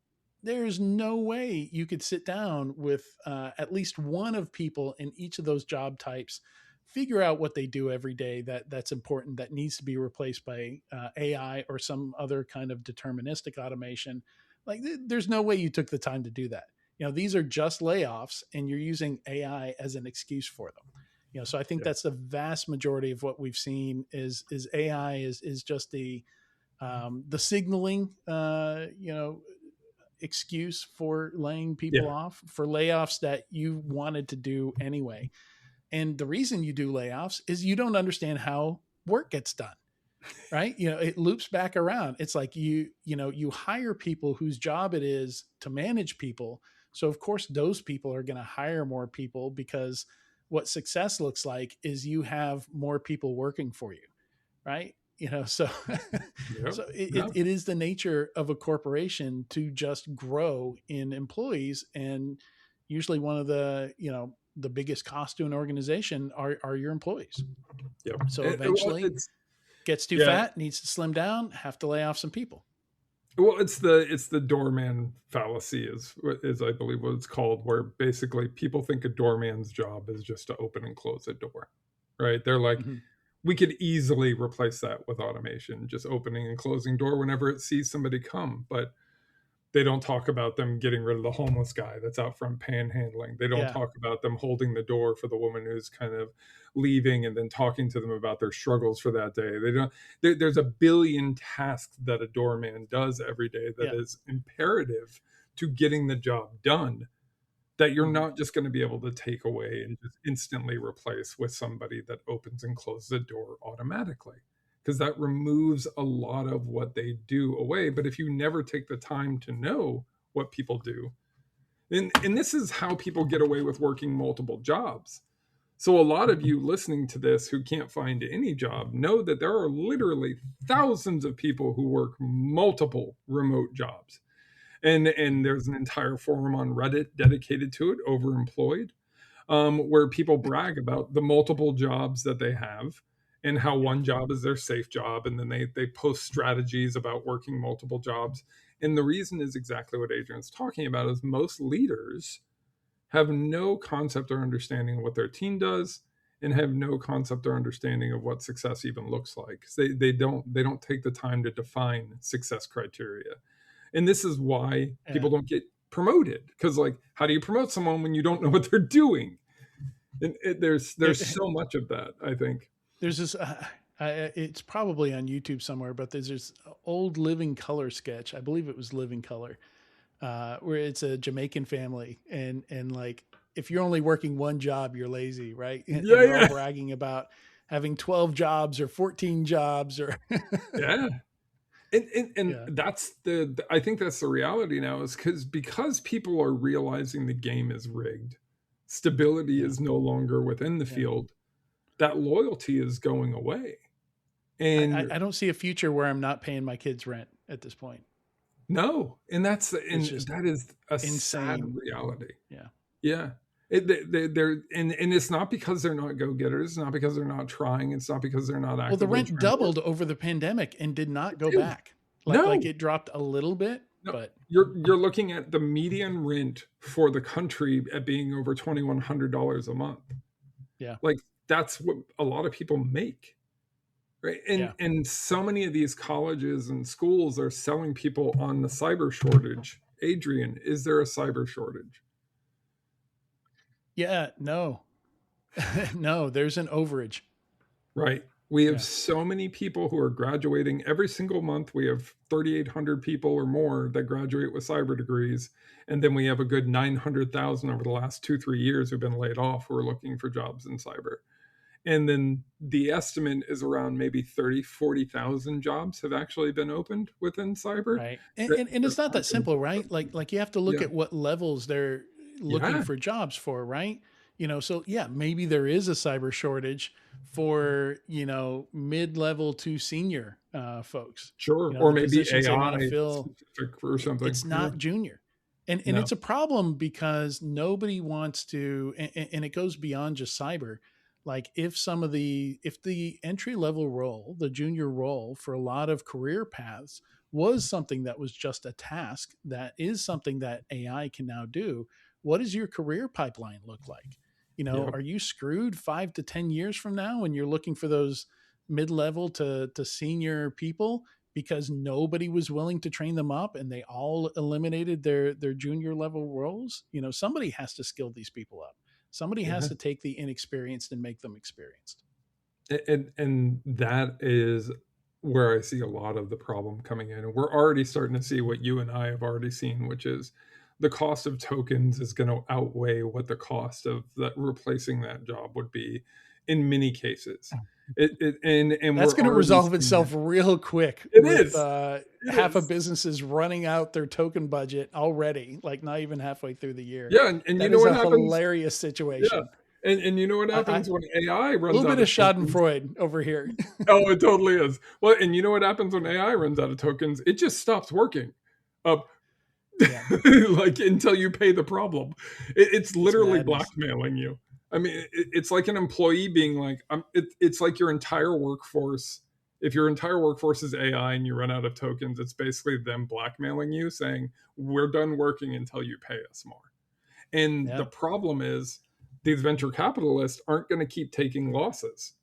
there's no way you could sit down with at least one of people in each of those job types, figure out what they do every day that's important, that needs to be replaced by AI or some other kind of deterministic automation. Like, there's no way you took the time to do that. These are just layoffs, and you're using AI as an excuse for them. So I think Yep. that's the vast majority of what we've seen is AI is just the signaling, excuse for laying people Yeah. off, for layoffs that you wanted to do anyway. And the reason you do layoffs is you don't understand how work gets done, right? It loops back around. It's like you hire people whose job it is to manage people. So of course those people are going to hire more people, because what success looks like is you have more people working for you, right? So Yep. so Yeah. it is the nature of a corporation to just grow in employees. And usually one of the biggest costs to an organization are your employees. Yep. So Well, eventually it's gets too yeah. fat, needs to slim down, have to lay off some people. Well, it's the doorman fallacy is I believe what it's called, where basically people think a doorman's job is just to open and close a door, right? They're like, Mhm. we could easily replace that with automation, just opening and closing door whenever it sees somebody come. But they don't talk about them getting rid of the homeless guy that's out front panhandling. They don't Yeah. talk about them holding the door for the woman who's kind of leaving and then talking to them about their struggles for that day. They don't. There's a billion tasks that a doorman does every day that Yeah. is imperative to getting the job done, that you're Mhm. not just going to be able to take away and just instantly replace with somebody that opens and closes the door automatically, because that removes a lot of what they do away. But if you never take the time to know what people do, and this is how people get away with working multiple jobs. So a lot of you listening to this who can't find any job know that there are literally thousands of people who work multiple remote jobs, and there's an entire forum on Reddit dedicated to it, Overemployed, where people brag about the multiple jobs that they have and how Yeah. one job is their safe job, and then they post strategies about working multiple jobs. And the reason is exactly what Adrian's talking about: is most leaders have no concept or understanding of what their team does, and have no concept or understanding of what success even looks like. They don't take the time to define success criteria. And this is why Yeah. people don't get promoted, because like, how do you promote someone when you don't know what they're doing? And There, there's so much of that, I think. there's this. It's probably on YouTube somewhere, but there's this old Living Color sketch. I believe it was Living Color, where it's a Jamaican family, and like if you're only working one job, you're lazy, right? And Yeah, they're all yeah, bragging about having 12 jobs or 14 jobs or yeah. And yeah, that's I think that's the reality now, is because people are realizing the game is rigged, stability yeah, is no longer within the yeah. field, that loyalty is going away. And I don't see a future where I'm not paying my kids rent at this point. no, and It's and just that is a sad insane. reality. Yeah. Yeah. They're and it's not because they're not go-getters, it's not because they're not trying, it's not because they're not Well, the actively rent trying to work. doubled over the pandemic and did not go Dude, back. Like no, it dropped a little bit, no. but You're looking at the median rent for the country at being over $2,100 a month. yeah, Like, that's what a lot of people make, right? yeah. And so many of these colleges and schools are selling people on the cyber shortage. Adrian, is there a cyber shortage? Yeah, no. No, there's an overage. Right. We have Yeah, so many people who are graduating every single month. We have 3,800 people or more that graduate with cyber degrees. And then we have a good 900,000 over the last 2, 3 years who've been laid off who are looking for jobs in cyber. And then the estimate is around maybe 30, 40,000 jobs have actually been opened within cyber. right. That And are it's not that currently- simple, right? Like you have to look Yeah. at what levels they're looking Yeah. for jobs for, right? So yeah, maybe there is a cyber shortage for, mid-level to senior folks. Sure. Or The maybe positions they want to AI fill, specific or something. it's Yeah. not junior. And No. it's a problem because nobody wants to, and it goes beyond just cyber. Like if the entry level role, the junior role for a lot of career paths was something that was just a task, that is something that AI can now do. What does your career pipeline look like? Yep. Are you screwed 5 to 10 years from now when you're looking for those mid-level to senior people because nobody was willing to train them up and they all eliminated their junior level roles? Somebody has to skill these people up. Somebody has Yeah. to take the inexperienced and make them experienced. And that is where I see a lot of the problem coming in. And we're already starting to see what you and I have already seen, which is the cost of tokens is going to outweigh what the cost of that replacing that job would be in many cases. And That's we're going to already resolve seeing it. itself real quick It with is. It half of is. businesses running out their token budget already, like not even halfway through the year. Yeah, and you That know is what a happens? hilarious Yeah. situation. And you know what I happens when AI A runs little bit out of of tokens? Schadenfreude over here. Oh, it totally is. Well, and you know what happens when AI runs out of tokens? It just stops working. Uh, Yeah, like, until you pay the problem. It's it's literally madness. blackmailing you. I mean, it's like an employee being like, it's like your entire workforce. If your entire workforce is AI and you run out of tokens, it's basically them blackmailing you, saying, we're done working until you pay us more. And the Yeah. problem is, these venture capitalists aren't going to keep taking losses,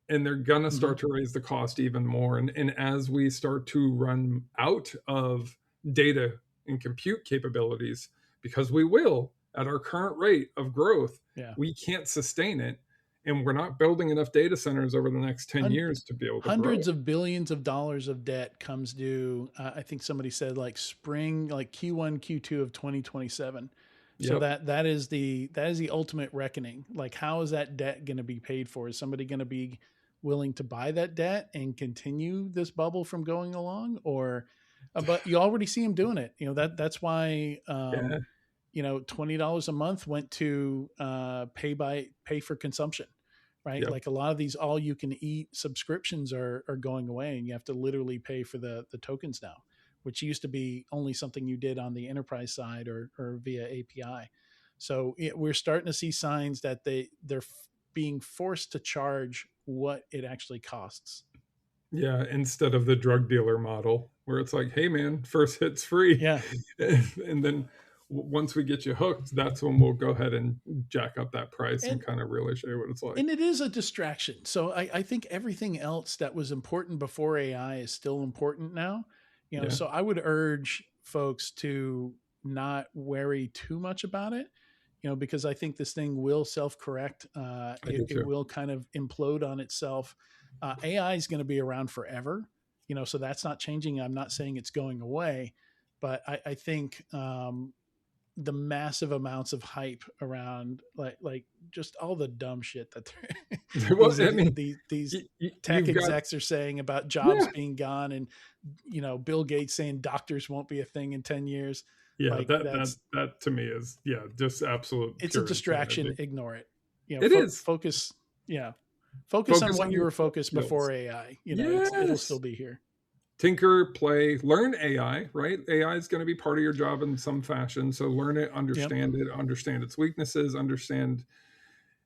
and they're going to Hmm. start to raise the cost even more. And as we start to run out of data and compute capabilities, because we will at our current rate of growth, Yeah. we can't sustain it. And we're not building enough data centers over the next 10 Hun- years to be able to grow Hundreds it. of billions of dollars of debt comes due. I think somebody said like spring, like Q1, Q2 of 2027. So Yep. that is the ultimate reckoning. Like, how is that debt going to be paid for? Is somebody going to be willing to buy that debt and continue this bubble from going along, or? But you already see them doing it. That's why Yeah. $20 a month went to pay for consumption, right? Yep. Like a lot of these all you can eat subscriptions are going away, and you have to literally pay for the tokens now, which used to be only something you did on the enterprise side or via API. So we're starting to see signs that they're being forced to charge what it actually costs. Yeah. Instead of the drug dealer model, where it's like, hey, man, first hit's free. Yeah. And then once we get you hooked, that's when we'll go ahead and jack up that price and And kind of really show you what it's like. and it is a distraction. So I think everything else that was important before AI is still important now. Yeah, So I would urge folks to not worry too much about it, because I think this thing will self-correct. I do It too. will kind of implode on itself. AI is going to be around forever, so that's not changing. I'm not saying it's going away, but I think the massive amounts of hype around like just all the dumb shit that Well, I mean, these tech you've got, execs are saying about jobs yeah, being gone, and Bill Gates saying doctors won't be a thing in 10 years. yeah. Like, That to me is, yeah, just absolute it's a pure distraction. insanity. Ignore it. It is. Focus. Yeah, focus on Focus what on you your were core focused skills. before AI. It'll still Yes. be here. Tinker, play, learn AI, right? AI is going to be part of your job in some fashion. So learn it, Yep. understand its weaknesses, understand,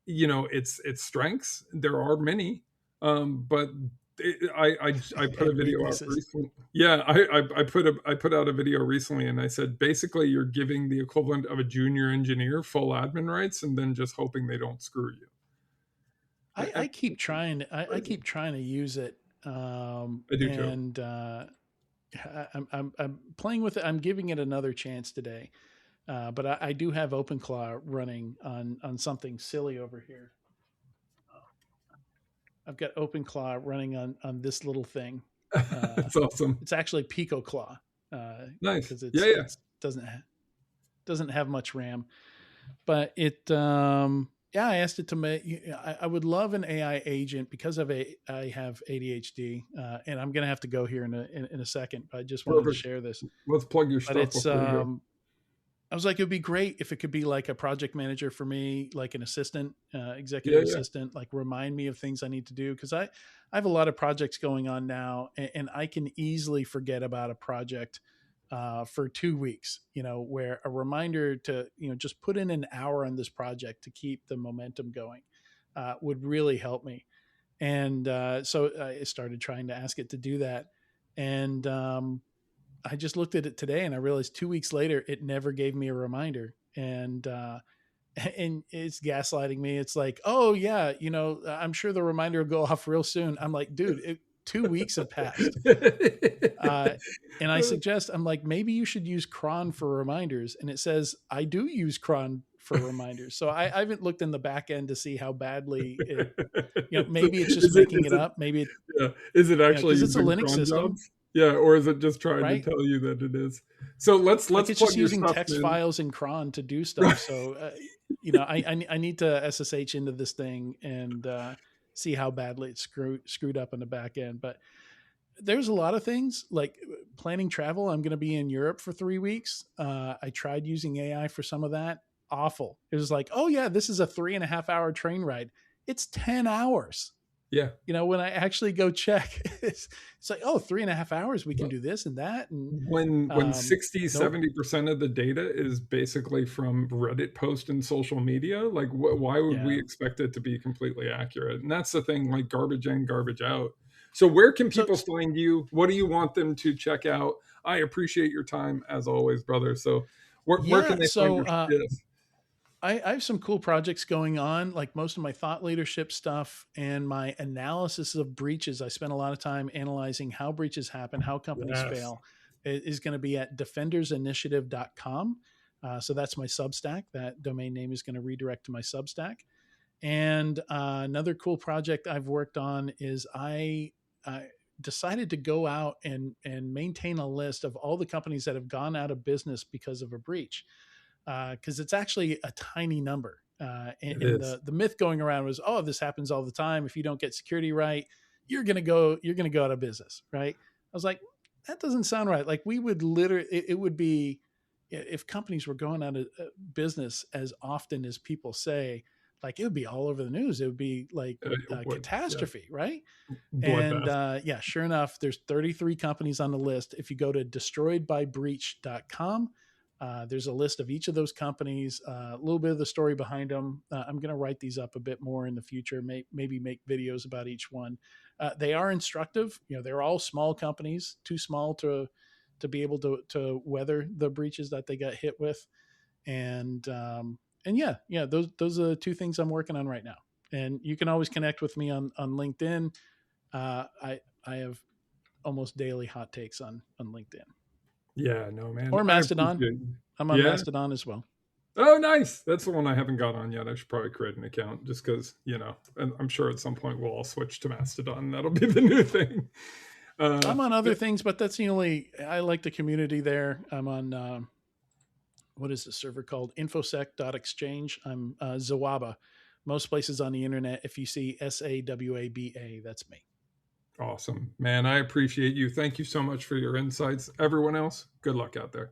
its strengths. There are many, but I put a And video out weaknesses. recently. Yeah, I put out a video recently, and I said basically you're giving the equivalent of a junior engineer full admin rights, and then just hoping they don't screw you. I keep trying. I Crazy. keep trying to use it, I do too. and I'm playing with it. I'm giving it another chance today, but I do have OpenClaw running on something silly over here. I've got OpenClaw running on this little thing. Uh, That's awesome. it's actually PicoClaw Nice. because Yeah, yeah. it's doesn't have much RAM, but it yeah, I asked it to make. I would love an AI agent because I have ADHD, and I'm gonna have to go here in a second. But I just wanted to Perfect. share this. Let's plug your But stuff it's before you go. I was like, it would be great if it could be like a project manager for me, like an assistant, Yeah, executive yeah. assistant, like remind me of things I need to do. Cause I have a lot of projects going on now, and I can easily forget about a project for 2 weeks, where a reminder to, just put in an hour on this project to keep the momentum going would really help me. And so I started trying to ask it to do that. And I just looked at it today and I realized 2 weeks later it never gave me a reminder. And it's gaslighting me. It's like, oh yeah, I'm sure the reminder will go off real soon. I'm like, dude, 2 weeks have passed. Uh, and I'm like, maybe you should use cron for reminders. And it says I do use cron for reminders. So I haven't looked in the back end to see how badly it, maybe it's just making Is it it, up. Maybe it, yeah, is it actually because it's a using Linux cron system, jobs? Yeah, or is it just trying to right? tell you that it is? So Like let's it's just plug your using stuff, text man. files in cron to do stuff. Right. So I need to SSH into this thing and see how badly it's screwed up in the back end. But there's a lot of things like planning travel. I'm going to be in Europe for 3 weeks. I tried using AI for some of that. Awful. It was like, oh yeah, this is a 3.5 hour train ride. It's 10 hours. Yeah. When I actually go check, it's like, oh, 3.5 hours. We can Well, do this and that. And when 60, nope. 70% of the data is basically from Reddit post and social media, like why would we Yeah. expect it to be completely accurate? And that's the thing, like garbage in, garbage out. So where can So people find you? What do you want them to check out? I appreciate your time as always, brother. So where can yeah. they find So your shit? I have some cool projects going on, like most of my thought leadership stuff and my analysis of breaches. I spend a lot of time analyzing how breaches happen, how companies Yes. fail. It is going to be at defendersinitiative.com. So that's my Substack. That domain name is going to redirect to my Substack. And another cool project I've worked on is I decided to go out and maintain a list of all the companies that have gone out of business because of a breach, because it's actually a tiny number. It And is. the myth going around was, oh, this happens all the time. If you don't get security right, you're gonna go out of business, right? I was like, that doesn't sound right. Like we would literally, it would be if companies were going out of business as often as people say, like it would be all over the news. It would be like It a would. Yeah. catastrophe, right? And Bloodbath. yeah, sure enough, there's 33 companies on the list. If you go to destroyedbybreach.com, there's a list of each of those companies, a little bit of the story behind them. I'm going to write these up a bit more in the future, maybe make videos about each one. They are instructive. They're all small companies, too small to be able to weather the breaches that they got hit with. And yeah, those are the two things I'm working on right now. And you can always connect with me on LinkedIn. I have almost daily hot takes on LinkedIn Yeah, no, man. or I Mastodon. appreciate you. I'm on Yeah. Mastodon as well. Oh, nice. That's the one I haven't got on yet. I should probably create an account just because, and I'm sure at some point we'll all switch to Mastodon. That'll be the new thing. I'm on other But things, but that's the only. I like the community there. I'm on what is the server called? Infosec.exchange. I'm Zawaba. Most places on the internet, if you see SAWABA, that's me. awesome, man. I appreciate you. Thank you so much for your insights. Everyone else, good luck out there.